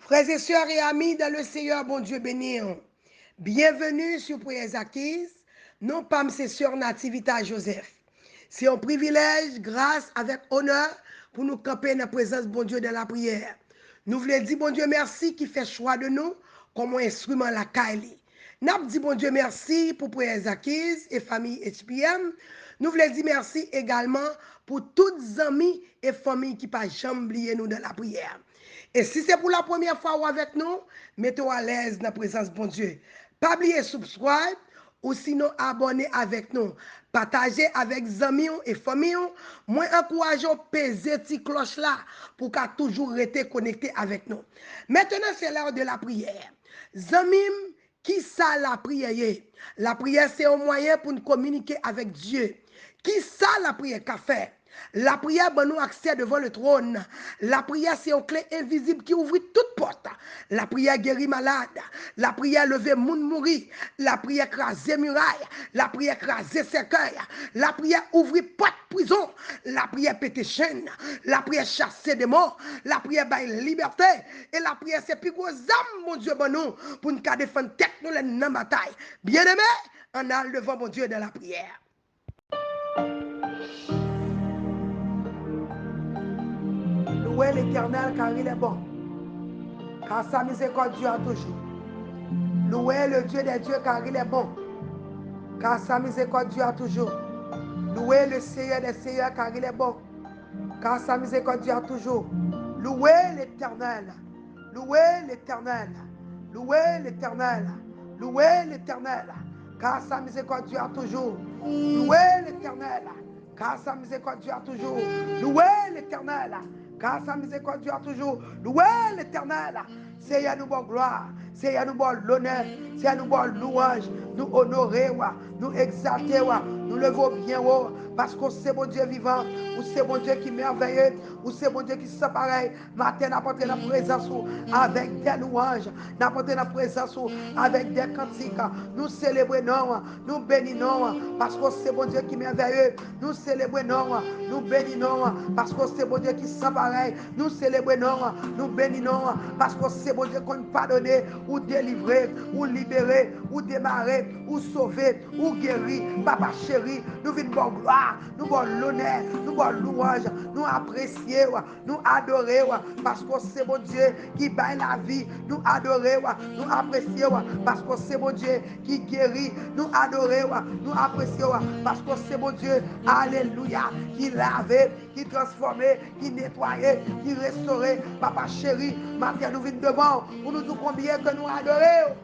Frères et sœurs et amis dans le Seigneur, bon Dieu béni. Bienvenue sur Prières Acquises. Non pas mes sœurs Nativita Joseph. C'est un privilège, grâce, avec honneur, pour nous camper dans la présence de bon Dieu dans la prière. Nous voulons dire bon Dieu merci qui fait choix de nous comme un instrument la Kaili. Nous dit bon Dieu merci pour Prières Acquises et famille HPM. Nous voulons dire merci également pour toutes les amis et familles qui ne pas jamais oublier nous dans la prière. Et si c'est pour la première fois ou avec nous, mettez-vous à l'aise dans la présence de bon Dieu. Pas oublier subscribe ou sinon abonner avec nous. Partagez avec amis et familles. Moi, encourageons peser cette cloche là pour qu'à toujours rester connecté avec nous. Maintenant, c'est l'heure de la prière. Zamim, qui ça la prière? La prière, c'est un moyen pour nous communiquer avec Dieu. Qui ça la prière qu'a fait? La prière donne nous accès devant le trône. La prière, c'est une clé invisible qui ouvre toute porte. La prière guérit malade. La prière lever moun mourir. La prière craser muraille. La prière craser cercueil. La prière ouvrir porte prison. La prière péter chaîne. La prière chasser des morts. La prière bailler liberté. Et la prière, c'est plus gros âme, mon Dieu, bon nous, pour nous défendre tête nous dans la bataille. Bien-aimé, on a devant mon Dieu dans la prière. Louez l'Éternel car il est bon, car sa miséricorde dure toujours. Louez le Dieu des dieux car il est bon, car sa miséricorde dure toujours. Louez le Seigneur des seigneurs car il est bon, car sa miséricorde dure toujours. Louez l'Éternel, louez l'Éternel, louez l'Éternel, louez l'Éternel, car sa miséricorde dure toujours. Louez l'Éternel, car sa miséricorde dure toujours. Louez l'Éternel, car sa miséricorde dure toujours. Louez l'Éternel. Seigneur nous bon gloire, Seigneur nous bon l'honneur, Seigneur nous bon louange, nous honorer, nous exalter, nous levons bien haut, parce que c'est bon Dieu vivant, ou c'est bon Dieu qui est merveilleux, ou c'est bon Dieu qui se pareil. Matin, nous apportons la présence avec des louanges, nous apportons la présence avec des cantiques, nous célébrons, nous bénissons, parce que c'est bon Dieu qui est merveilleux, nous célébrons, nous bénissons, parce que c'est bon Dieu qui se pareil, nous célébrons, nous bénissons, parce que c'est bon Dieu qu'on pardonne, ou délivrer, ou libérer, ou démarrer, ou sauver, ou guérir. Papa chéri, nous venons bon gloire, nous bon l'honneur, nous bon louange, nous apprécier, nous adorer, parce que c'est bon Dieu qui baille la vie, nous adorer, nous apprécier, parce que c'est bon Dieu qui guérit, nous adorer, nous apprécier, parce que c'est bon Dieu, alléluia, qui lave, qui transforme, qui nettoie, qui restaure. Papa chéri, matin nous venons devant, pour nous dire combien que nous adorons,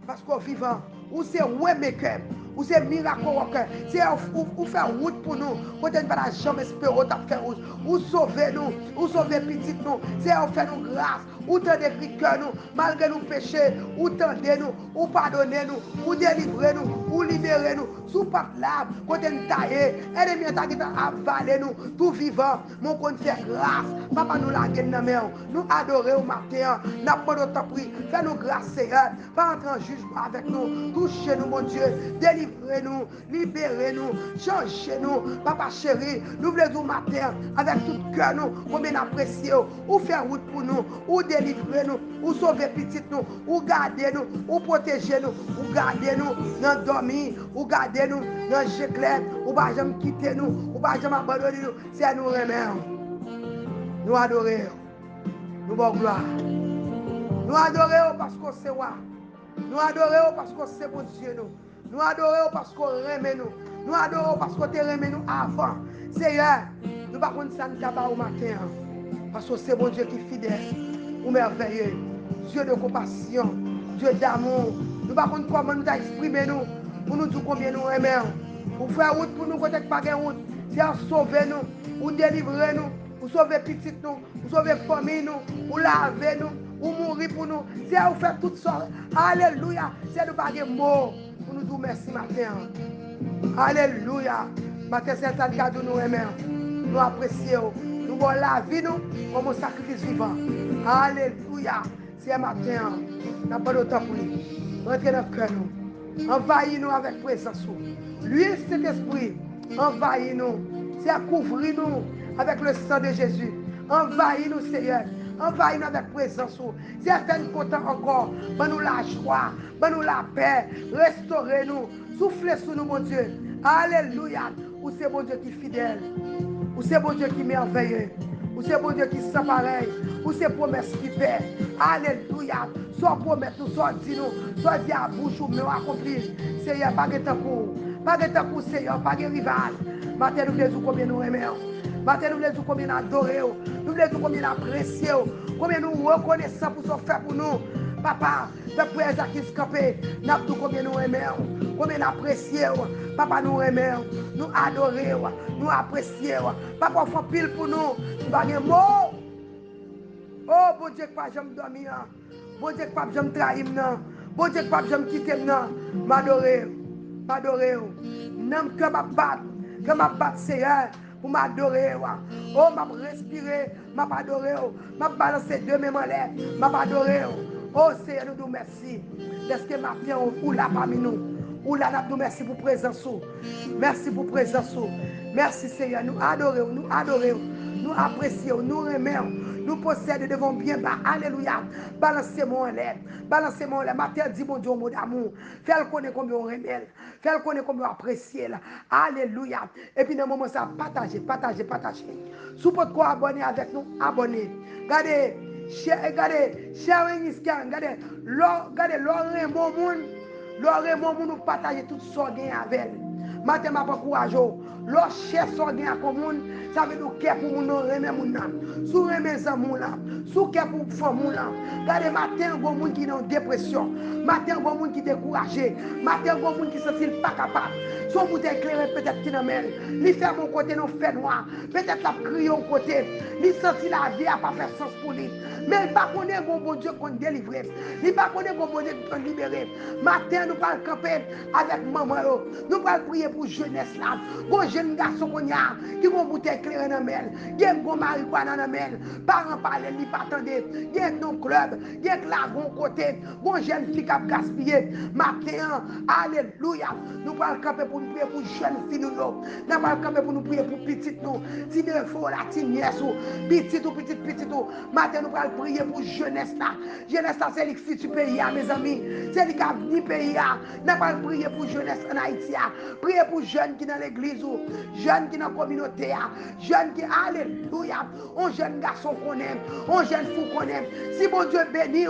parce qu'on vivant, ou c'est Waymaker, ou c'est miracle worker, c'est ou faire route pour nous, quand on ne va jamais espérer ou sauver nous, ou sauver petit nous, c'est ou faire nous grâce, ou tendre cœur nous, malgré nos péchés, ou tendre nous, ou pardonner nous, ou délivrer nous, ou libérer nous, sous pas là, quand on taille, ennemi qui avaler nous, tout vivant, mon compte fait grâce, papa nous la gagne dans main, nous adorer au matin, n'a pas de temps pris, fais nous grâce Seigneur, pas entrer en jugement avec nous, touchez-nous mon Dieu, délivrez-nous, libérez-nous, changez-nous, papa chéri, nous voulons du matin, avec tout cœur nous, combien apprécier, ou faire route pour nous, ou délivrer nous, ou sauver petit nous, ou garder nous, ou protéger nous, ou garder nous, dans dormir, ou garder nous, dans géclair, ou pas jamais quitter nous, ou pas jamais abandonner nous, c'est nous remercions, nous adorer, nous bon gloire, nous adorer parce que c'est roi. Nous adorons parce que c'est bon Dieu nous. Nous adorons parce qu'on remet nous. Nous adorons parce qu'on te remet nous avant. Seigneur, nous ne pouvons pas nous au matin. Parce que c'est bon Dieu qui est fidèle ou merveilleux. Dieu de compassion, Dieu d'amour. Nous ne pouvons pas comment nous exprimer nous. Pour nous dire combien nous aimons. Pour faire route pour nous, quand nous pas de route. C'est à sauver nous, ou délivrer nous, ou sauver petit nous, ou sauver famille nous, ou laver nous. Ou mourir pour nous, c'est à vous faire toutes sortes. Alléluia, c'est de pas de mots pour nous dire merci matin. Alléluia, matin c'est un cadeau nous aimons, nous apprécions, nous voulons la vie nous comme un sacrifice vivant. Alléluia, c'est matin, n'a pas de temps pour nous. Rentrez dans le cœur nous, envahis-nous avec présence. Lui, cet esprit, envahis-nous, c'est à couvrir nous avec le sang de Jésus. Envahis-nous, Seigneur. envahis-nous avec présence. Certaines content encore, nous la joie, nous la paix, restaurez-nous, soufflez sur nous, mon Dieu. Alléluia. Ou c'est bon Dieu qui est fidèle, ou c'est bon Dieu qui est merveilleux, ou c'est bon Dieu qui est sans pareil, ou c'est promesse qui paie. Alléluia. Soit promettre nous, soit dit nous, soit dit à bouche ou mais accomplir. Seigneur, pas de temps pour Seigneur, pas de rival. Matin, nous voulons combien nous aimons. Matin, nous voulons combien nous adorons. Nous voulons combien nous apprécions. Combien nous reconnaissons pour ce que fait pour nous. Papa, le frère Jacques Campé, nous avons combien nous aimons. Combien nous apprécions. Papa, nous aimons. Nous adorons. Nous apprécions. Papa, il faut pile pour nous. Nous n'avons pas de mots. Oh, bon Dieu, pas j'aime dormir. Bon Dieu, pas j'aime trahir. Bon Dieu, pas j'aime quitter. M'adorer. N'aime que ma batte. Que ma batte, Seigneur. Pour m'adorer. Oh, m'a respirer. M'a adorer. M'a balancer deux mêmes en l'air. M'a adorer. Oh, Seigneur, nous nous merci. Parce que matin, ou là parmi nous. Ou là, nous merci pour présence. Merci pour présence. Merci, Seigneur. Nous adorons. Nous apprécions. Nous aimons. Nous possédons devant bien bas. Alléluia. Balancez-moi en l'air. Balancez-moi en l'air. Matin, dis mon Dieu, mot d'amour. Fais-le connaître combien on aime. Fais-le connaître combien on apprécie. Alléluia. Et puis, dans le moment, ça, partagez. Si vous pouvez abonner avec nous, abonnez. Regardez, sharing is caring. Regardez, l'or nous partager tout ce qu'on a avec. Matin, je encourage. L'or cher ce qu'on a commun. Ça veut dire que pour nous remettre mon âme. Sous remettre mon âme. Sous que pour faire mon âme. Regardez, matin, il y a des gens qui sont en dépression. Matin, il y a des gens qui sont découragés. Matin, il y a des gens qui ne se sentent pas capables. Son bout éclairé peut-être qui n'a même. Il fait mon côté, non fait noir. Peut-être la crié au côté. Il senti la vie n'a pas fait sens pour lui. Mais il ne pas connaître bon Dieu qu'on délivre. Il ne pas connaître bon Dieu qu'on libérer. Matin, nous allons camper avec maman. Nous allons prier pour jeunesse là. Bon jeune garçon qu'on y a, qui vont bouter éclairé dans mel. Il y a un bon marijuana dans mel. Parents parlent, ils pas attendez. Il y a un club, il y a un lagon côté. Bon jeune fille qui a gaspillé. Matin, alléluia. Nous allons camper pour nous prier pour jeunes filles. Nous allons camper pour nous prier pour petites nous. Si nous faut la tignesse ou petite ou petite ou. Matin, nous allons prier pour jeunesse là. Jeunesse là, c'est lui qui du pays, mes amis. C'est lui qui a venu pays. Nous allons prier pour jeunesse en Haïti. Prier pour jeunes qui sont dans l'église ou jeunes qui sont dans la communauté. Jeunes qui, alléluia, un jeune garçon qu'on aime, un jeune fou qu'on aime. Si mon Dieu bénit,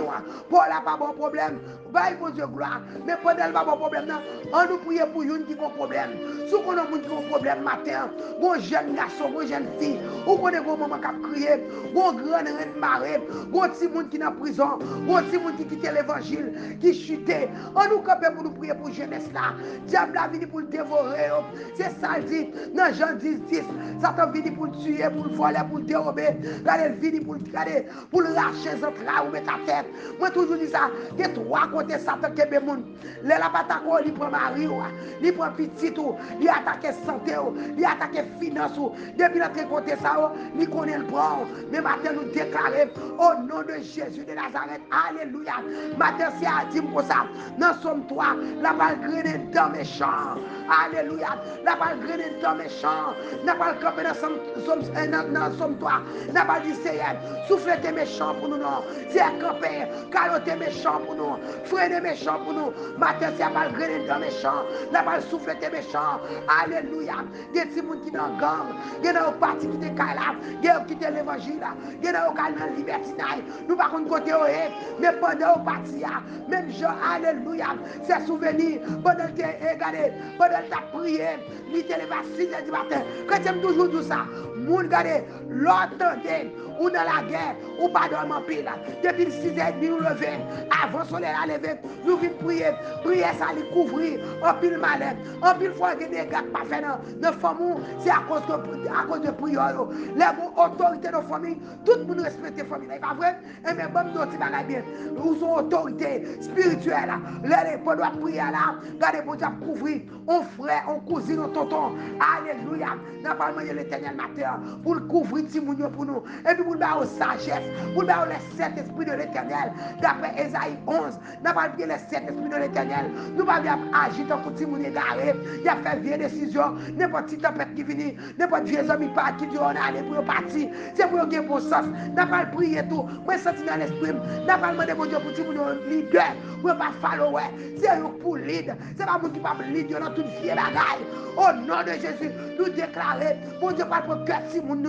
Paul n'a pas bon problème. Bye, mon Dieu, gloire. Mais pendant qu'il n'a pas bon problème, on nous prie pour une qui a un problème. Si on a un problème matin, un jeune garçon, une jeune fille, ou qu'on a un maman qui a crié, un grand reine marée, un petit monde qui est en prison, un petit monde qui quitte l'évangile, qui chutait. On nous capable pour nous prier pour jeunesse là. Diable a venu pour le dévorer. C'est ça le dit. Dans Jean 10, Satan vient pour le tuer, pour le voler, pour le dérober. Regardez, il vient pour le lâcher, pour mettre ta tête. Moi, toujours dis ça. Il y a trois côtés Satan qui est bon. Les lapatako, il prend mari, il prend petit, il attaque santé, il attaque finance. Depuis notre côté, ça, il connaît le prend. Mais maintenant, nous déclarons au nom de Jésus de Nazareth. Alléluia. Matin, c'est à dire pour ça. Dans Somme 3, la balle grenée dans mes champs. Alléluia. La balle grenée dans mes champs. La balle campée dans Somme 3. La balle du Seigneur. Soufflez tes méchants pour nous, non. C'est campé. Calotez méchants pour nous. Freinez méchants pour nous. Matin, c'est la balle grenée dans mes champs. La balle soufflez tes méchants. Alléluia. Il y a des gens qui sont dans le gang. Il y a des partis qui sont là. Il y a des qui sont l'évangile. Il y a des qui sont dans la liberté. Nous ne pouvons pas côté. Mais pendant le parti, même Jean, alléluia, c'est souvenir, pendant que tu as regardé, pendant que tu as prié, il te lève à 6h du matin. Quand tu aimes toujours tout ça, moun gade, l'entendez, ou dans la guerre, ou pas dormir pile. Depuis 6h30, nous levons, avant le soleil à lever, nous venons prier, prier ça, lui couvrir, en pile malin, en pile fois que des gars pas fait dans nos familles, c'est à cause de prière. Les autorités de nos familles, tout le monde respecte les familles, c'est pas vrai? Et même bon, nous disons bien, nous sommes autorité spirituelle, les pendant prier là, regardez pour Dieu couvrir, on frère, on cousine, on tonton, alléluia, n'a pas demandé l'éternel matin pour le couvrir pour nous, et puis pour le sagesse, pour le Saint-Esprit de l'Éternel. D'après Ésaïe 11, n'a pas prié le Saint-Esprit de l'Éternel. Nous pas bien agir tant que Timon est garé. Il a fait vieille décision. N'importe qui tempête qui vient, n'importe vieux homme qui dit on a allé pour partir. C'est pour gagner bon sens. N'a pas prié tout. Moi senti dans l'esprit. N'a pas demandé mon Dieu pour Timon leader. Pour pas follower. C'est pour lead. C'est pas mon qui pas lead dans toute vieille bagaille. Au nom de Jésus, nous déclarer, mon Dieu, pas pour cœur si nous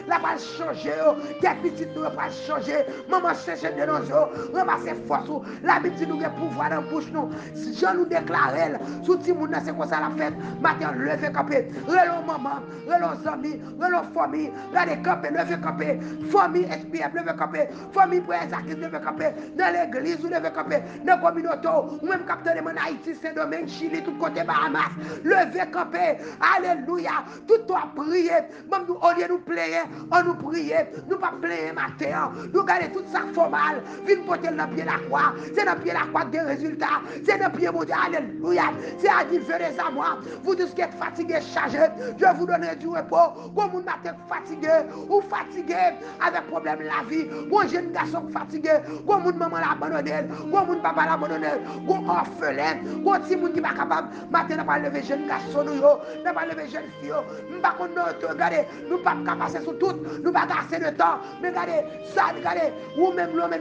la pas changer, des petites nous pas changer, maman cherche de nos ramasser force, la petite nous pouvoir dans bouche nous. Je nous déclarer, sous ti moun c'est comme ça la fête, matin lever camper, relons maman, relons amis, relons famille, regardez camper, lever camper, famille SPF lever camper, famille Frères Zakis lever camper, dans l'église lever camper, dans la communauté, ou même capteur de Haïti, Saint-Domingue, Chili, tout côté Bahamas, lever camper. Alléluia. Tout toi prier. Même nous, au lieu de nous plaire, on nous prier. Nous pas plaire matin. Nous garder tout ça formal. Vine porter dans pied la croix. C'est dans pied la croix des résultats. C'est dans pied mon Dieu. Alléluia. C'est à dire venez à moi. Vous tous qui êtes fatigués, chargés. Je vous donnerai du repos. Comme vous êtes fatigué ou fatigué avec problème de la vie. Bon jeune garçon fatigué. Comme vous maman l'abandonné. Comme vous papa l'abandonné. Comme orphelin. Comme si vous qui pas capable. Maintenant pas lever jeune garçon. Nous pas lever jeune fille, nous pas regarder, nous pas passer sur tout, nous pas gasser de temps, mais regardez, ça, regardez, ou même l'homme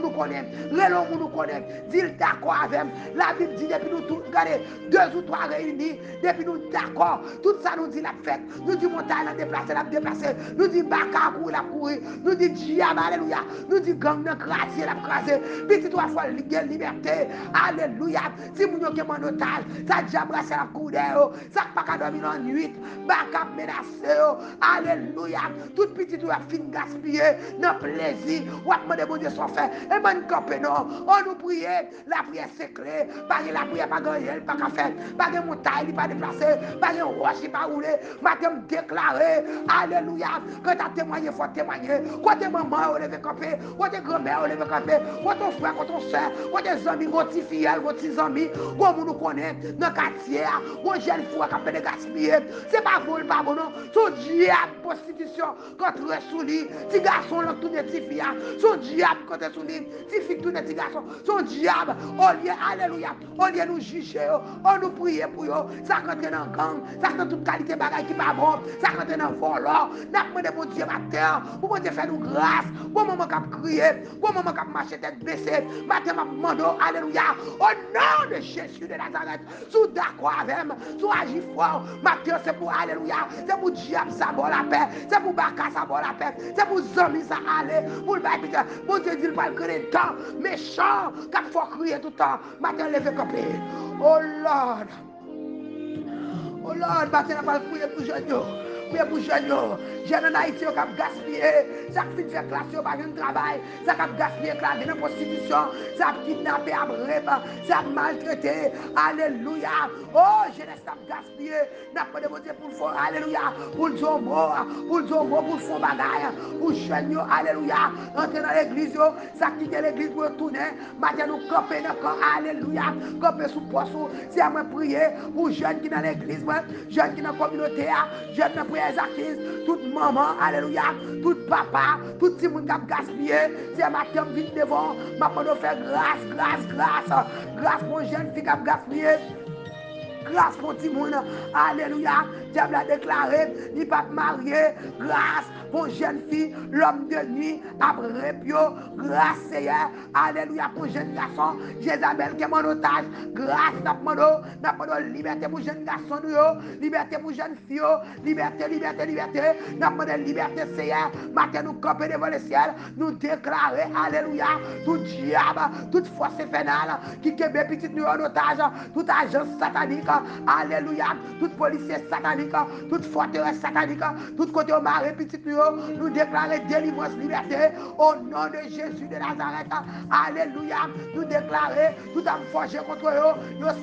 nous connaît, l'homme nous connaît, dit d'accord avec, la Bible dit depuis nous tout, regardez, 2 ou 3 réunis, depuis nous d'accord, tout ça nous dit la fête, nous dit montagne la déplacer, nous dit baka la courir, nous dit diable, alléluia, nous dit gang la craser, petit 3 fois liberté, alléluia, si vous n'avez pas otage, ça diable la courir, ça pas qu'à dormir en nuit, backup menacé, alléluia, toute petite ou a fin gaspillé, dans plaisir, ou a demandé mon Dieu soit fait, et bonne campé non, on nous prie, la prière c'est clé, pas la prière pas gagner, pas qu'à faire, pas de montagne, pas déplacer, pas de roche, pas rouler, madame déclaré, alléluia, quand tu as témoigné, il faut témoigner, quand tes mamans ont levé campé, quand tes grand-mères ont levé campé, quand ton frère, quand ton soeur, quand tes amis, vos petits filles, vos petits amis, comme nous connaissons, dans le quartier, mon jeune fou qui a fait de gaspiller, c'est pas vol, pas bon, non, son diable prostitution, quand tu es sous lui, petit garçon, là, tout est petit fille, son diable, quand tu es sous lui, petit fille, tout est petit garçon, son diable, au lieu, alléluia, au lieu nous juger, on nous prier pour eux, ça quand tu es dans gang, ça quand toute qualité bagaille qui pas bon, ça quand tu es dans volant, n'a pas de bon Dieu matin, pour mon Dieu faire nous grâce, pour maman qui a crié, pour maman qui a marché tête baissée, matin m'a demandé, alléluia, au nom de Jésus de Nazareth, sous d'accord avec, sous agir fort, matin c'est pour alléluia, c'est pour diable ça bon la paix, c'est pour baka ça bon la paix, c'est pour zombie ça aller, pour le bail, mon Dieu dit pas le temps, méchant, qu'il faut crier tout le temps, matin lever camper, oh Lord, matin n'a pas prier pour jeune. Mais pour jeunes, jeunes en Haïti, qui ont gaspillé, ça qui fait classe, qui pas de travail, ça qui a gaspillé, classe dans la prostitution, ça a kidnappé, ça a maltraité, alléluia. Oh, jeunesse a gaspillé, n'a pas de Dieu pour le faire, alléluia, pour le zombo, pour le faire bagaille, pour jeunes, alléluia, entrer dans l'église, ça quitte l'église pour retourner, maintenant nous camper dans le camp, alléluia, camper sous poste, c'est à moi prier pour jeunes qui dans l'église, jeunes qui dans la communauté, jeunes dans toute maman, alléluia, tout papa, tout le monde qui a gaspillé, c'est ma femme vite devant, ma femme faire grâce pour une jeune fille qui a gaspillé. Grâce pour tout le monde, alléluia, diable a déclaré, il n'est pas marié, grâce pour une jeune fille, l'homme de nuit, après pio, grâce Seigneur, alléluia pour un jeune garçon, Jézabel qui est mon otage, grâce n'a pas liberté pour jeune garçon, liberté pour jeune fille, liberté, n'a pas de liberté Seigneur, matin nous camper devant le ciel, nous déclarer, alléluia, tout diable, toute force infernale qui kebe petit nous en otage, toute agence satanique, alléluia, tout policier satanique, toute forteresse satanique, tout côté au marais petit nous déclarer délivrance, liberté au nom de Jésus de Nazareth, alléluia, nous déclarer tout âme forgé contre eux,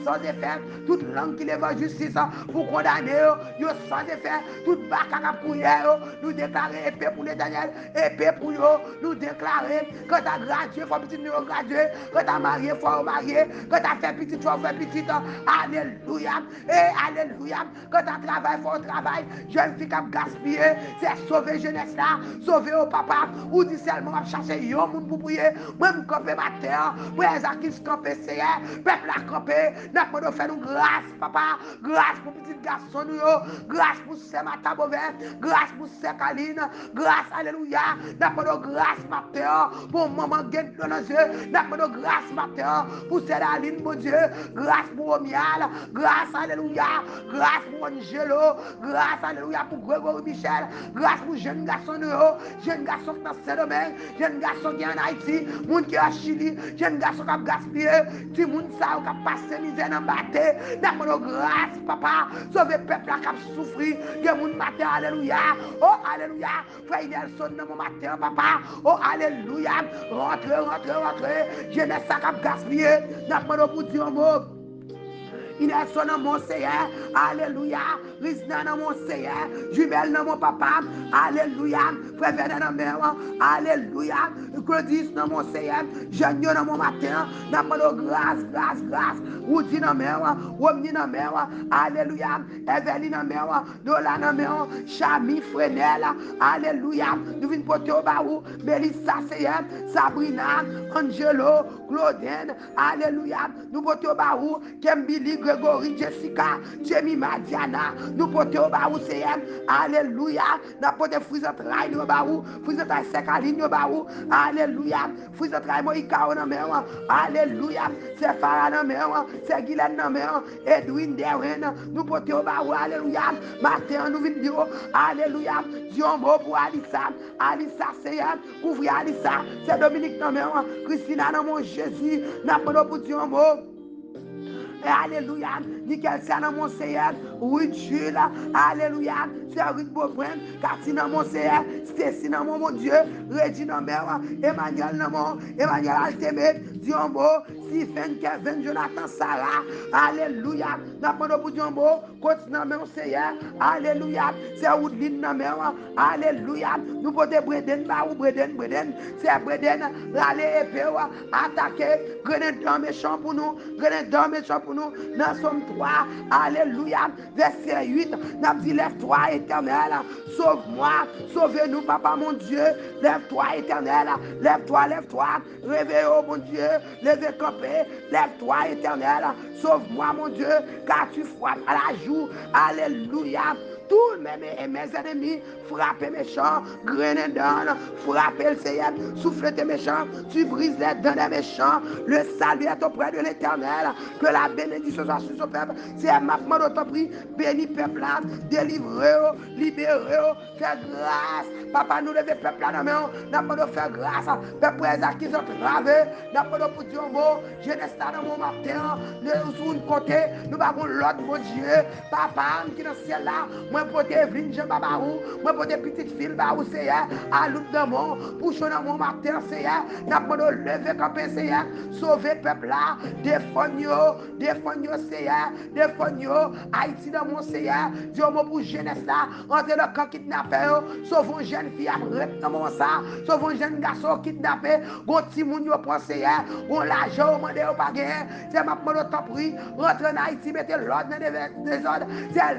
sans effet, toute langue qui lève en justice pour condamner eux, sans effet, toute bac pour nous déclarer épée pour l'Éternel, épée pour eux, nous déclarer quand tu as gradué, il faut petit nous graduer, quand tu as marié, il faut marier, quand tu as fait petit, il faut faire petit, alléluia. alléluia, et alléluia, quand tu travailles, faut travail, jeune fille qui a gaspillé, c'est sauver jeunesse là, sauver au papa, ou dit seulement chercher yon moun pour prier, même camper ma terre, pour les acquis camper, Seigneur, peuple a camper, n'a pas de faire nous grâce, papa, grâce pour petit garçon, grâce pour Saint-Martin Beauvais, grâce pour Saint-Caline, grâce, alléluia, n'a pas de grâce, ma terre, pour maman gagne dans nos yeux, n'a pas de grâce, ma terre, pour Céline, mon Dieu, grâce pour Omial, grâce, alléluia, grâce pour Angelo, grâce, alléluia, pour Grégory Michel, grâce pour jeune garçon, jeune garçon qui est dans ce domaine, jeune garçon qui est en Haïti, monde qui est en Chili, jeune garçon qui a gaspillé, tout le monde qui a passé misère dans le bâté, n'a pas de grâce, papa, sauver le peuple qui a souffert, que le monde matin, alléluia, oh, alléluia, frère Nelson dans mon matin, papa, oh, alléluia, rentrez, jeunesse qui a gaspillé, n'a pas de pour dire un mot. Il est son nom, mon Seigneur. Alléluia. Rizna dans mon Seigneur. Jumelle dans mon papa. Alléluia. Frère Vernet dans mon alléluia. Claudis dans mon Seigneur. Jeanne dans mon matin. N'a pas de grâce. Woody dans mon. Womni dans mon. Alléluia. Eveline dans mon. Dola dans mon. Chami Frenel. Alléluia. Nous venons porter au baou. Mélissa Seigneur. Sabrina. Angelo. Claudine. Alléluia. Nous porter au baou. Kembili. Grégory, Jessica, Jemima, Diana, nous portons au baou, Seigneur. Alléluia. Nous portons fruits en trail au baou, fruits en trail sec à ligne au baou. Alléluia. Fruits en trail Moïka au nom. Alléluia. C'est Farah dans mer, c'est Guylaine dans mer, Edwin Derren, nous portons au baou. Alléluia. Matin, nous venons dire, alléluia. Dieu mot pour Alissa. Alissa, Seigneur. Couvrir Alissa. C'est Dominique dans mer, Christina dans mon Jésus. Nous portons pour Dieu mot. Alléluia, nickel, c'est dans mon Seigneur, Ruth Jules, alléluia, c'est Ruth Beaubrun, Cathy dans mon Seigneur, Stacy dans mon Dieu, Regine dans mon, Emmanuel dans mon, Emmanuel Altemé, Diombo, Stephen, Kevin, Jonathan, Sarah, alléluia, n'a pas de bout Diombo, continue dans mon Seigneur, alléluia, c'est Woodline dans mon, alléluia, nous pouvons Breden, Breden, c'est Breden, l'aller épée, attaquer, grenade dans méchant pour nous, grenade dans méchant pour nous, nous sommes 3, alléluia, verset 8, nous dit lève-toi éternel, sauve-moi, sauvez-nous papa mon Dieu, lève-toi éternel, lève-toi, réveille-toi mon Dieu, levez camper, lève-toi éternel, sauve-moi mon Dieu, car tu frappes à la joue, alléluia. Tous mes ennemis, frappez méchants, grenadons, frappez le Seigneur, soufflez tes méchants, tu brises les dents des méchants, le salut est auprès de l'Éternel, que la bénédiction soit sur ce peuple, c'est ma demande ton prix, bénis peuple là, délivrez-le, libérez-le, fais grâce, papa nous levez peuple là, n'a pas de faire grâce, peuple qui sont través, n'a pas de pour dire un mot, jeunesse là dans mon matin, nous sommes côté, nous avons l'autre, mon Dieu, papa qui est dans le ciel là, moi pour Evelyne Jean Babarou, moi pour des petites filles Barou Seigneur, à l'autre dans mon, pour dans mon matin Seigneur, n'a pas de lever comme Seigneur, sauver peuple là, défendre Seigneur, défendre Haïti dans mon Seigneur, Dieu moi pour jeunesse là, entrer dans le camp kidnappé, sauvons jeune fille à rep dans mon ça, sauvons jeune garçon kidnappé, gon ti moun yo prend Seigneur, gon l'argent au mandé au pas gagner, c'est ma demande ton prix, rentrer en Haïti, mettez l'ordre dans les ordres, c'est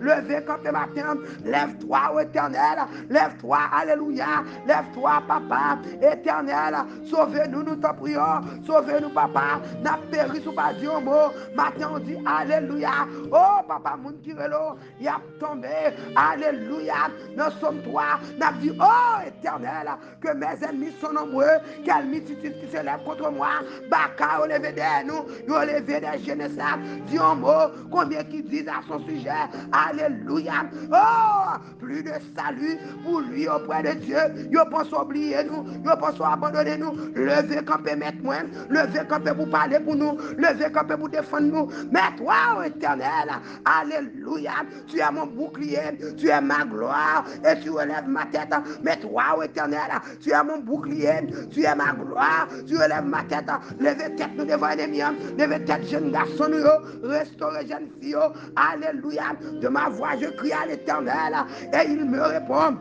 lever quand le matin, lève-toi ô éternel, lève-toi, alléluia, lève-toi papa, éternel, sauvez-nous, nous t'en prions, sauvez-nous papa, n'a péri sous pas Dieu mot, matin on dit alléluia, oh papa moun qui relo, y a tombé, alléluia, nous sommes toi, n'a dit oh éternel, que mes ennemis sont nombreux, quelle multitude qui se lève contre moi, baka au lever de nous, au lever des jeunesses, Dieu mot, combien qui disent à son sujet, alléluia, oh, plus de salut pour lui auprès de Dieu, il pense oublier nous, il pense abandonner nous, lever camper mettre moi, lever camper pour parler pour nous, lever camper pour défendre nous, mais toi, oh, éternel, alléluia, tu es mon bouclier, tu es ma gloire, et tu relèves ma tête, mais toi, oh, éternel, tu es mon bouclier, tu es ma gloire, tu relèves ma tête, levez tête nous devant l'ennemi, levez tête jeune garçon nous, restaurer jeune fille, alléluia, de ma voix je crie à l'Éternel, et il me répond.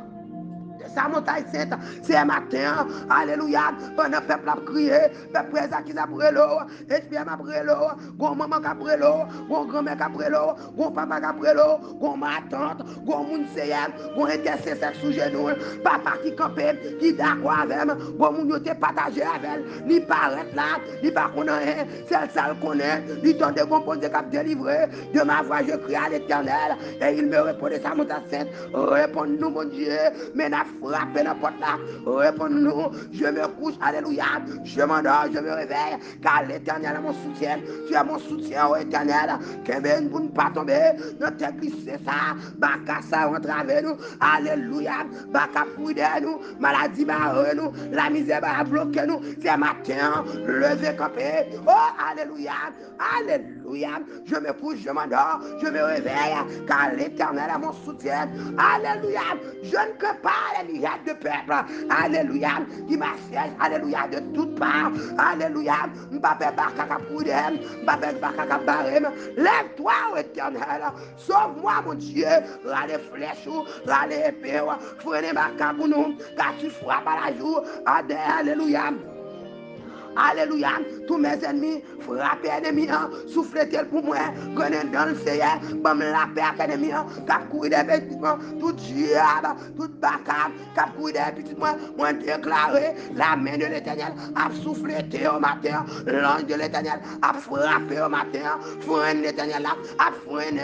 sa montagne sainte. C'est matin, alléluia, pendant le peuple a crié, le peuple qui a brûlé l'eau, esprit a brûlé l'eau, gon maman a brûlé l'eau, gon grand-mère a brûlé l'eau, gon papa a brûlé l'eau, gon ma tante, gon moun seyem, gon intercesseur sous genou, papa qui campait, qui d'accord avec moi, gon moun yo te partagé avec elle, li paraît là, li pas connaît, c'est ça le connaît, li tente de composer cap délivré, de ma voix je crie à l'Éternel, et il me répondait sa montagne sainte, réponds-nous mon Dieu, mais n'a frappé la porte là, réponds-nous, je me couche, alléluia, je m'endors, je me réveille, car l'Éternel est mon soutien, tu es mon soutien, ô Éternel, que ben pour ne pas tomber, ne te glisser ça, baka ça rentre avec nous, alléluia, baka fouiller nous, maladie barre nous, la misère va bloquer nous, c'est matin, lever campé, oh alléluia, alléluia, je me couche, je m'endors, je me réveille, car l'Éternel est mon soutien, alléluia, je ne crains pas les myriades de peuple, alléluia, qui m'assiège, alléluia, de toutes parts, alléluia, m'papé baka poudem, m'papé baka barem, lève-toi, ô Éternel, sauve-moi, mon Dieu, râle flèche, râle épée, freinez baka pour nous, car tu frappes à la jour, alléluia. Alléluia, tous mes ennemis, frappez ennemis, soufflez-le pour moi, connaissez dans le Seigneur, bam la paix ennemis, cap courir des petits mois, tout diable, tout bacab, cap courir des petits mois, moi déclarer la main de l'Éternel a soufflé au matin, l'ange de l'Éternel a frappé au matin, freine l'Éternel a freiné,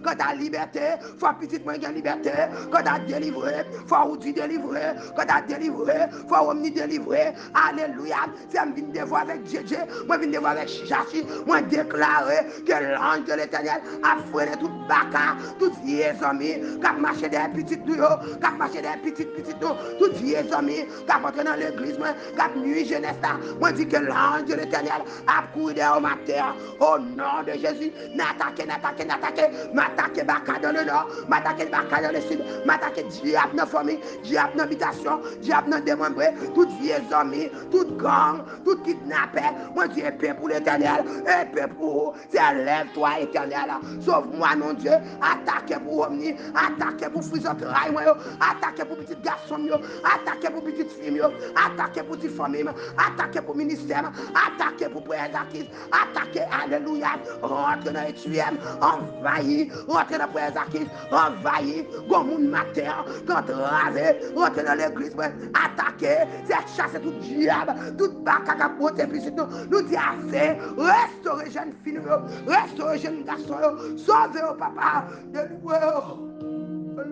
quand ta liberté, faut petit moins de liberté, quand ta délivré, faut outil délivré, quand ta délivré, faut omni délivré, alléluia, c'est un de voir avec Jésus, moi je viens de voir avec Chachi, moi déclarer que l'ange de l'Éternel a freiné tout baka, tout vieux amis, qui a marché des petites nous, qui a marché des petites nous, tout vieux amis, qui a entré dans l'église, qui a nuit jeunesse, moi dis que l'ange de l'Éternel a couru au matin, au nom de Jésus, n'attaquez, m'attaquez baka dans le nord, m'attaquez baka dans le sud, m'attaquez diable dans la famille, diable dans l'habitation, diable dans démembré, tout vieux amis, tout gang, tout kidnappé, moi Dieu épée pour l'Éternel, épée pour, c'est lève-toi Éternel, sauve-moi mon Dieu, attaquez pour omni, attaquez pour frisot rail, attaquez pour petit garçon, attaquez pour petite fille, attaquez pour petite famille, attaquez pour ministère, attaquez pour présaquis, attaquez, alléluia, rentre dans les tuem, envahis, rentre dans présaquis, envahis, gomoun matin, quand ravé, rentre dans l'église, attaquez, c'est chasser tout diable, tout baka capote, puis nous dit assez, restaurez jeune fille, restaurez jeune garçon, sauvez au papa, délivrez-vous,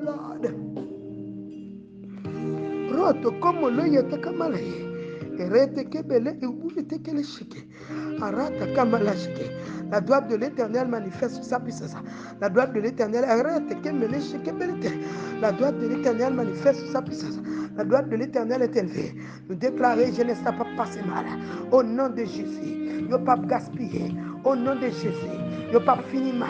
Lord. Roto como lo yete kamala erete kebele ubuvite kele shike arata kamala shike. La droite de l'Éternel manifeste sa puissance. La droite de l'Éternel arrête kemele shike belete. La droite de l'Éternel manifeste sa puissance. La droite de l'Éternel est élevée. Nous déclarer je ne sais pas passer mal. Au nom de Jésus, yo pas gaspiller. Au nom de Jésus, yo pas fini mal.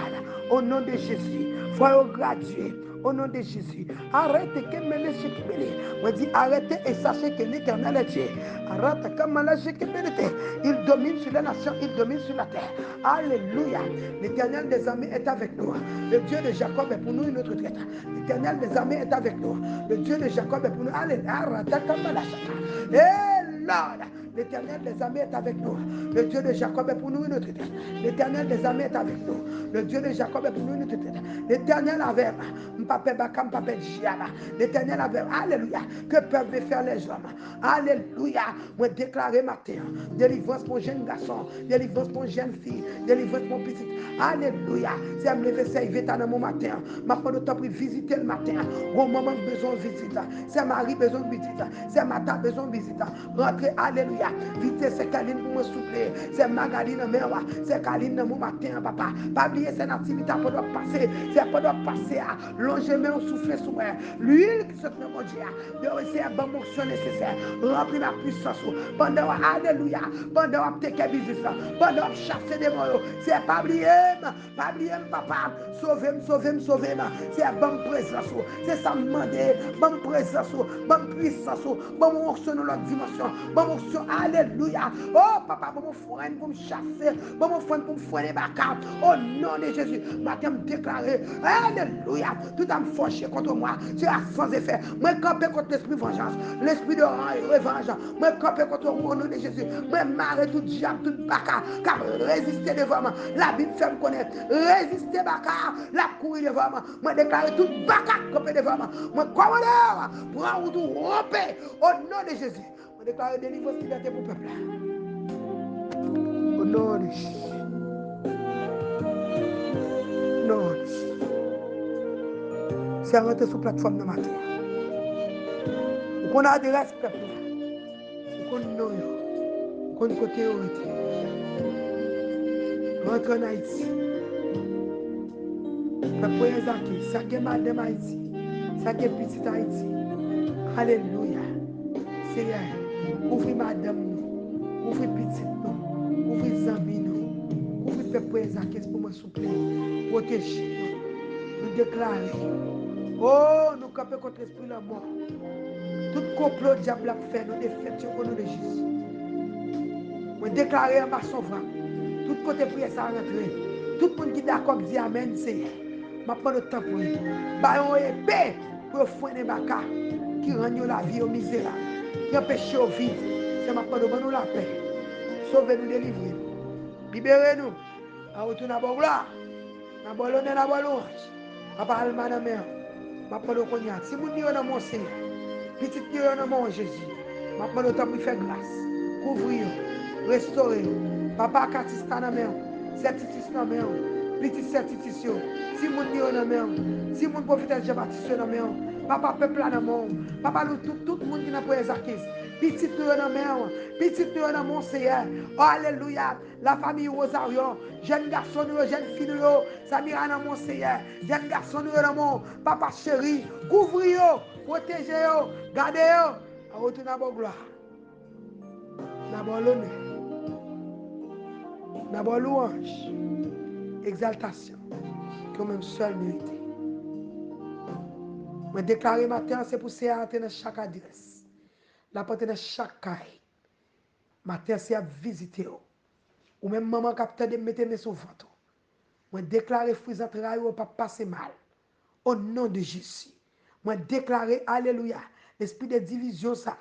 Au nom de Jésus, faut graduer. Au nom de Jésus, arrêtez que me moi dis arrêtez et sachez que l'Éternel est Dieu. Arrête comme il domine sur les nations, il domine sur la terre. Alléluia. L'Éternel des armées est avec nous. Le Dieu de Jacob est pour nous une autre traite. L'Éternel des armées est avec nous. Le Dieu de Jacob est pour nous. Alléluia. Et Lord, l'Éternel des armées est avec nous. Le Dieu de Jacob est pour nous une autre traite. L'Éternel des armées est avec nous. Le Dieu de Jacob est pour nous une autre traite. L'Éternel avec l'Éternel avec, alléluia, que peuvent faire les hommes. Alléluia. Moi déclarer matin, délivrance pour jeune garçon, délivrance pour jeune fille, délivrance pour petite. Alléluia. C'est me lever, c'est vite dans mon matin. Ma part de temps pour visiter le matin. Au moment besoin de visite. C'est Marie besoin de visite. C'est Martha besoin de visite. Rentrez, alléluia. Vite, c'est Kaline pour me souffler. C'est Magali dans mes rois. C'est Kaline dans mon matin, papa. Pas oublier, c'est l'activité pour doit passer. C'est pour doit passer à longement souffler sur moi. L'huile qui se trouve mon Dieu. De réussir à bon fonction nécessaire. Remplir ma puissance. Pendant, alléluia. Pendant que tu es business. Pendant que chasser des mots. C'est pas oublier, papa. Sauvez-moi. C'est à bonne présence. C'est ça me demander. Bonne présence. Bonne puissance. Bonne fonction dans l'autre dimension. Bonne fonction, Alléluia. Oh, papa, bon, mon frère, pour me chasser. Bon, mon frère, pour me freiner ma carte. Au nom de Jésus, matin, me déclarer. Alléluia. Tout à me fâcher contre moi. Tu as sans effet. Moi, camper contre l'esprit vengeance. L'esprit de revanche. Moi, camper contre moi au nom de Jésus. Moi, marrer tout diable, tout baka. Car résister devant moi. La Bible fait me connaître. Résister baka. La courir devant moi. Moi, déclarer tout baka camper devant moi. Moi, commandeur. Prends ou tout romper. Au nom de Jésus. Moi, déclarer délivrance, liberté pour le peuple. Au nom de Jésus. Non. C'est rentré sur la plateforme de matin. On a adresse peuple. On nous. On côté rentre en Haïti. Peuple Zaki, ça qui est madame Haïti. Ça qui est petit Haïti. Alléluia. Seigneur, ouvre madame nous. Ouvre petit nous. Ouvre les amis nous. Ouvre peuple Zaki pour me souffler. Protéger nous. Nous déclarer. Oh, nous camper contre l'esprit de la mort. Tout complot diable a fait, nous défaite au nom de Jésus. Nous déclarer en bas son vent. Tout côté prière ça rentrer. Tout le monde qui est d'accord dit amen, c'est. Je prends le temps pour lui. Bayon épée pour freiner Baka qui rend la vie au misérable. Qui empêche de vivre. C'est ma part de la paix. Sauvez-nous, délivrez-nous. Libérez-nous. À retourner à la gloire. À la l'honneur, à la louange. Papa Alma na mère. Ma part de cognac. Si vous n'y dans mon Seigneur. Petit Dieu dans mon Jésus. Ma part de temps pour faire grâce. Couvrir. Restaurer. Papa Katista na mère. Certitis na mère. Petit certitis. Si vous n'y dans mère. Si vous profitez de Jean-Baptiste dans mère. Papa peuple là dans mon. Papa tout le monde qui n'a pas les acquises. Petit nous dans mère. Petit nous dans mon Seigneur. Oh, alléluia. La famille Rosario. Jeune garçon, jeune fille, Samira dans mon Seigneur. Jeune garçon dans mon. Papa chéri. Couvrez-vous. Protégez-vous. Gardez-vous. À retourner à la gloire. Dans l'honneur. Dans la louange. Exaltation. Comme même seul mérité. Je déclare matin, c'est pour entrer dans chaque adresse. La porte dans chaque caille. Matin, c'est à visiter. Ou même maman capteur de mettre mes sous ventre. Je déclare fruits entrailles ou pas passer mal. Au nom de Jésus. Je déclare, alléluia, l'esprit de division, ça.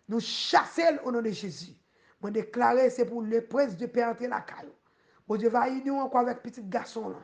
Nous chasser au nom de Jésus. Je déclare, c'est pour le prince de paix entrer la caille. Bon Dieu va unir encore avec petit garçon là.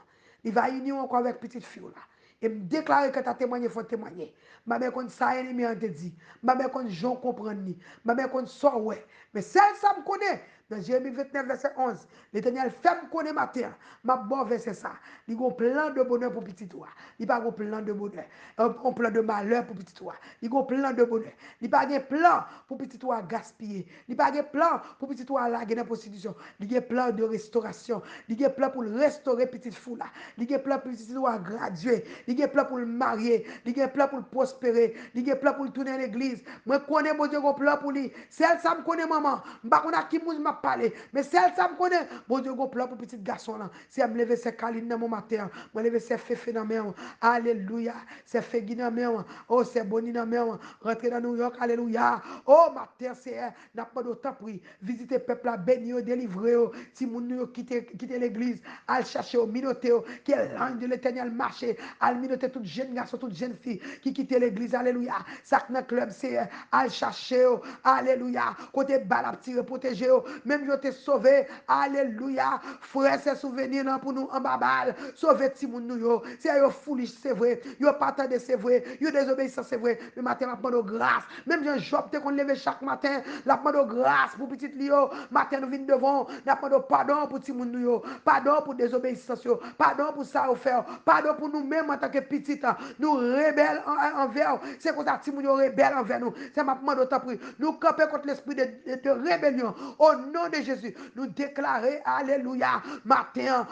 Il va unir encore avec petite fille là. Et me déclarer que tu as témoigné, il faut témoigner. Je ne sais pas si ça ennemi a dit. Je ne sais pas si Jean comprend ni. Je ne sais pas si ça ouais. Mais celle ça me connaît. Dans Jérémie 29, verset 11, l'Éternel fait me connaître matin. Ma bon verset ça. Il y a un plan de bonheur pour petit toi. Il n'y a pas un plan de bonheur. Un plan de malheur pour petit toi. Il y a un plan de bonheur. Il n'y a pas un plan pour petit toi gaspiller. Il n'y a pas un plan pour petit toi laguer dans la prostitution. Il y a un plan de restauration. Il y a un plan pour restaurer petite fou là. Il y a un plan pour petit toi graduer. Il y a un plan pour le marier. Il y a un plan pour le prospérer. Il y a un plan pour le tourner à l'église. Moi, je connais mon Dieu un plan pour lui. Celle ça me connaît maman. Je ne sais pas qui m'a parlé. Mais celle ça me connaît. Mon Dieu un plan pour petit garçon là. Si elle me lever ses câlines dans mon matin. Je me lever ses féfés dans mes mains. Alléluia. Ses fégues dans mes mains. Oh, c'est boni dans mes mains. Rentrer dans New York. Alléluia. Oh, matin, c'est n'a pas d'autant pris. Visiter le peuple là, bénir, délivrer. Si mon New York quitte l'église, al chercher au minoté. Qui est l'ange de l'éternel marché. Al minoté toute jeune garçon, toute jeune fille qui quitte l'église. Alléluia. Ça dans le club, c'est al chercher. Alléluia. Côté bal, tirer, protéger. Même je t'ai sauvé. Alléluia. Frère, c'est souvenir pour nous en babal. Sauver Timoun nous. C'est yo foolish, c'est vrai. Yo partagé, c'est vrai. Yo désobéissant, c'est vrai. Mais matin, la demande de grâce. Même Jean Job, t'es qu'on lève chaque matin. La demande de grâce pour petit Lio. Matin, nous venons devant. La demande de pardon pour Timoun nous. Pardon pour désobéissance. Pardon pour ça, faire. Pardon pour nous-mêmes en tant que petit. Nous rebelles envers. C'est comme ça, Timoun nous rebelle envers nous. C'est ma demande de temps. Nous camper contre l'esprit de rébellion. Au nom nom de Jésus, nous déclarer, alléluia, matin,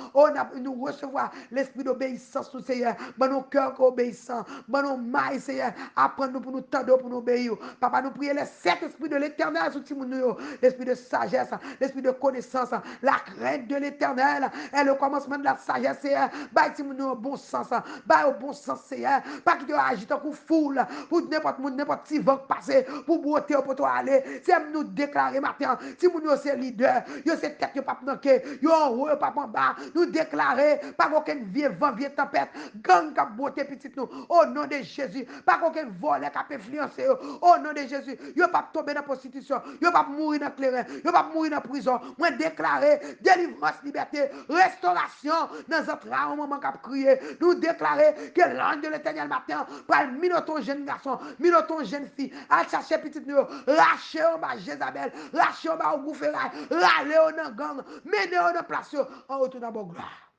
nous recevoir l'esprit d'obéissance, Seigneur, dans nos cœurs obéissants, dans nos mailles, Seigneur, apprendre pour nous tendre, pour nous obéir. Papa, nous prions les 7 esprits de l'éternel sur nous, l'esprit de sagesse, l'esprit de connaissance, la crainte de l'éternel, et le commencement de la sagesse, Seigneur, bah, si nous au bon sens, bah, au bon sens, Seigneur, pas qu'il te agite en coup foule, pour n'importe qui va passer, pour beauté, pour toi aller, c'est nous déclarer matin, si nous sommes leader, yo c'est tête, yo pas manquer, yo en haut, pas en bas, nous déclarer, pas aucun vieux vent, vieux tempête, gang cap beauté petite nous, au nom de Jésus, pas aucun volet cap influencer, au nom de Jésus, yo pas tomber dans la prostitution, yo pas mourir dans le clairin, yo pas mourir dans la prison, moi déclarer délivrance, liberté, restauration dans notre âme, au moment cap crier, nous déclarer que l'ange de l'éternel matin, pour minoter ton jeune garçon, minoter ton jeune fille, à chercher petite nous, lâcher en bas Jézabel, lâcher en bas au goufferail, râler au nan gang, mener au nan place, en retour dans la gloire.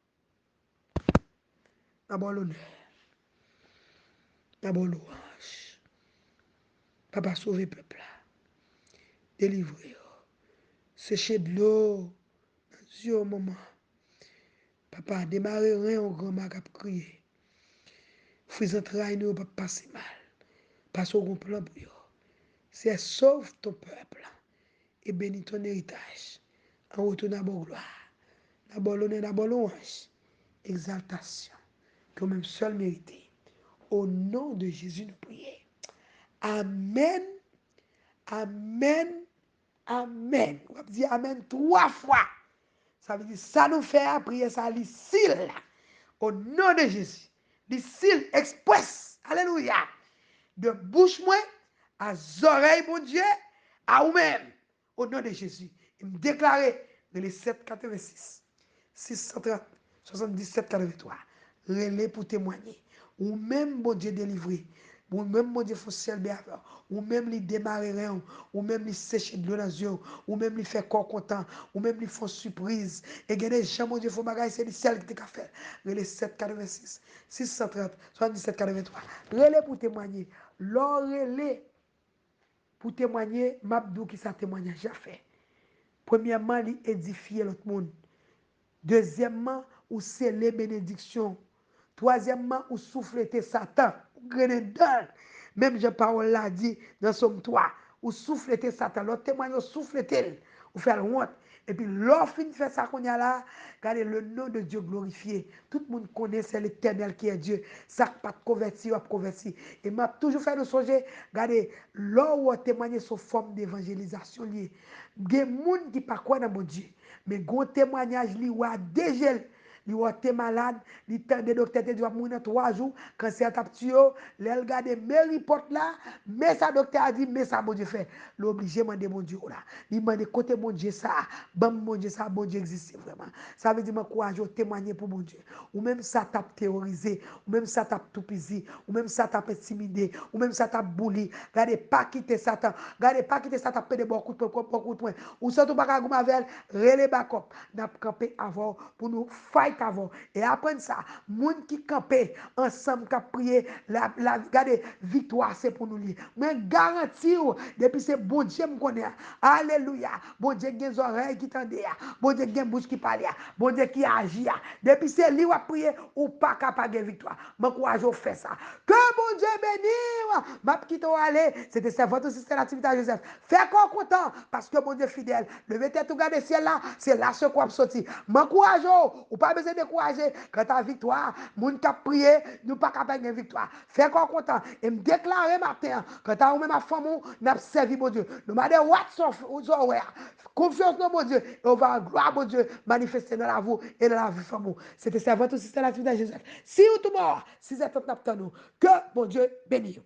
D'abord l'honneur, d'abord louange. Papa sauver le peuple, délivrer, sécher de l'eau dans yeux au moment. Papa démarrer rien au grand mag à crier. Fais entrailles nous pas passer mal. Passe au grand plan pour eux. C'est sauve ton peuple et bénis ton héritage. En retour dans la gloire, dans l'honneur, dans louange, exaltation, que même seul mérité. Au nom de Jésus, nous prions. Amen, amen, amen. On va dire amen 3 fois. Ça veut dire, ça nous fait à prier ça, l'icile, au nom de Jésus. L'icile express, alléluia, de bouche moi à oreilles, mon Dieu, à vous-même, au nom de Jésus. Il me déclarait dans les 786, 630, 77, 83, relais pour témoigner. Ou même, mon Dieu, délivré. Ou même, mon Dieu, faut ciel béaveur. Ou même, les démarrer, ou même, les sécher de l'eau dans les yeux. Ou même, les faire corps content. Ou même, les font surprise. Et il y a des gens, mon Dieu, faut bagaille, c'est le ciel qui t'a fait. Relais 786, 630, 77, 83. Relais pour témoigner. L'or relais pour témoigner, Mabdou qui ça témoignage a fait. Premièrement, il édifier l'autre monde. Deuxièmement, ou sceller bénédiction. Troisièmement, ou souffler Satan. Ou grenadin. Même Jean-Paul l'a dit dans Somme 3. Ou souffler Satan. L'autre témoignage, ou souffler ou faire honte. Et puis, l'offre fait ça qu'on y a là, regardez le nom de Dieu glorifié. Tout le monde connaît, c'est l'éternel qui est Dieu. Ça pas de converti, ou converti. Et m'a toujours fait le songer, regardez, là où on témoigne sous forme d'évangélisation liée. Il y a des gens qui ne pas quoi dans mon Dieu. Mais gros témoignage, li ou a déjà, li ou t'es malade, li t'es des docteurs te dit va mourir dans 3 jours, cancer t'a tué, l'el gade mes reports là, mais ça docteur a dit mais ça bon Dieu fait. L'obligé demander mon Dieu là. Il m'a dit côté mon Dieu ça, bon Dieu ça, bon Dieu existe vraiment. Ça veut dire m'encourager témoigner pour mon Dieu. Ou même ça t'a terrorisé, ou même ça t'a tout pisé, ou même ça t'a intimidé, ou même ça t'a bouli. Gardez pas quitter Satan, gardez pas quitter Satan pédé beaucoup de points. Ou surtout pas gagou mavel, relé bakop, n'a campé avant pour nous fight avant. Et après ça, moun qui campé ensemble qui prier la gardez victoire c'est pour nous lier. Mais garantie depuis c'est bon Dieu me connaît. Alléluia. Bon Dieu gen oreilles qui tendent, bon Dieu gen bouche qui parle, bon Dieu qui agit. Depuis c'est lui va prier ou pas capable de victoire. M'encourage au faire ça. Que bon Dieu bénisse. M'a quitté aller, c'était ça votre système d'activité Joseph. Fais encore content parce que bon Dieu fidèle. Levez tête tout garder ciel là, c'est là ce qu'on sorti. M'encourage ou pas besoin de décourager quand ta victoire, moun qui a prié, nous pas capable de victoire. Fais encore content et me déclarer matin quand ta ou même ma femme n'a servi bon Dieu. No matter what so confiance dans mon Dieu et on va gloire mon Dieu manifester dans la vie et dans la vie femme. C'était ça votre système d'activité Joseph. Si vous tout mort, si vous êtes nous, que bon Dieu bénisse.